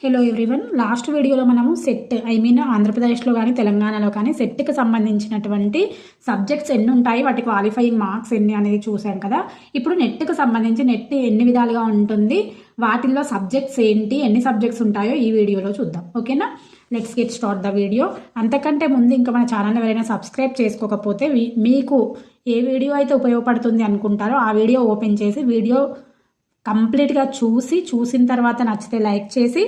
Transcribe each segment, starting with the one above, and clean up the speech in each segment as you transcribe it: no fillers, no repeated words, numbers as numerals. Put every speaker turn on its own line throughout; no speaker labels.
Hello everyone, last వీడియోలో మనము set ఆంధ్రప్రదేశ్లో కానీ తెలంగాణలో కానీ సెట్కి సంబంధించినటువంటి సబ్జెక్ట్స్ ఎన్ని ఉంటాయి, వాటి క్వాలిఫైయింగ్ మార్క్స్ ఎన్ని అనేది చూసాం కదా. ఇప్పుడు నెట్కి సంబంధించి నెట్ ఎన్ని విధాలుగా ఉంటుంది, వాటిల్లో సబ్జెక్ట్స్ ఏంటి, ఎన్ని సబ్జెక్ట్స్ ఉంటాయో ఈ వీడియోలో చూద్దాం. ఓకేనా, let's get start the video. అంతకంటే ముందు ఇంకా మన ఛానల్ ఎవరైనా సబ్స్క్రైబ్ చేసుకోకపోతే మీకు ఏ వీడియో అయితే ఉపయోగపడుతుంది అనుకుంటారో ఆ వీడియో ఓపెన్ చేసి వీడియో కంప్లీట్గా చూసిన తర్వాత నచ్చితే లైక్ చేసి,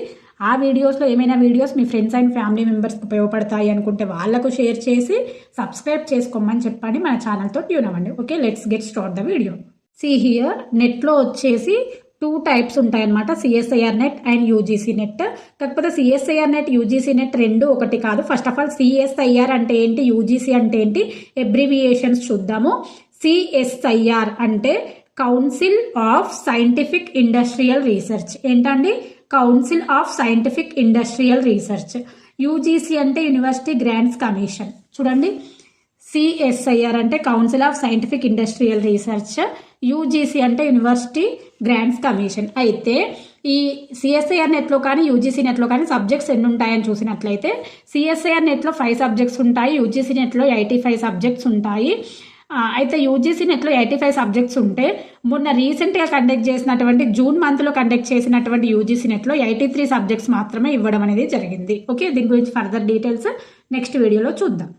ఆ వీడియోస్లో ఏమైనా videos me friends and family మెంబర్స్కి ఉపయోగపడతాయి అనుకుంటే వాళ్ళకు షేర్ చేసి సబ్స్క్రైబ్ చేసుకోమని చెప్పండి. మన ఛానల్తో ట్యూన్ అవ్వండి. Okay, let's get start the video. See here, నెట్లో వచ్చేసి 2 టైప్స్ ఉంటాయన్నమాట, CSIR NET and UGC NET. కాకపోతే సిఎస్ఐఆర్ నెట్, యూజీసీ నెట్ రెండు ఒకటి కాదు. ఫస్ట్ ఆఫ్ ఆల్ సిఎస్ఐఆర్ అంటే ఏంటి, యూజీసీ అంటే ఏంటి, అబ్రివియేషన్స్ చూద్దాము. సిఎస్ఐఆర్ అంటే council of scientific industrial research. ఏంటండి, council of scientific industrial research. UGC అంటే యూనివర్సిటీ గ్రాంట్స్ కమిషన్. చూడండి, సిఎస్ఐఆర్ అంటే council of scientific industrial research, UGC అంటే యూనివర్సిటీ గ్రాంట్స్ కమిషన్. అయితే ఈ సిఎస్ఐఆర్ నెట్లో కానీ యూజీసీ నెట్లో కానీ సబ్జెక్ట్స్ ఎన్ని ఉంటాయని చూసినట్లయితే సిఎస్ఐఆర్ నెట్లో 5 సబ్జెక్ట్స్ ఉంటాయి, యూజీసీ నెట్లో 85 సబ్జెక్ట్స్ ఉంటాయి. అయితే యూజీసీ నెట్లో 85 సబ్జెక్ట్స్ ఉంటే మొన్న రీసెంట్గా కండక్ట్ చేసినటువంటి జూన్ మంత్లో కండక్ట్ చేసినటువంటి యూజీసీ నెట్లో 83 సబ్జెక్ట్స్ మాత్రమే ఇవ్వడం అనేది జరిగింది. ఓకే, దీని గురించి ఫర్దర్ డీటెయిల్స్ నెక్స్ట్ వీడియోలో చూద్దాం.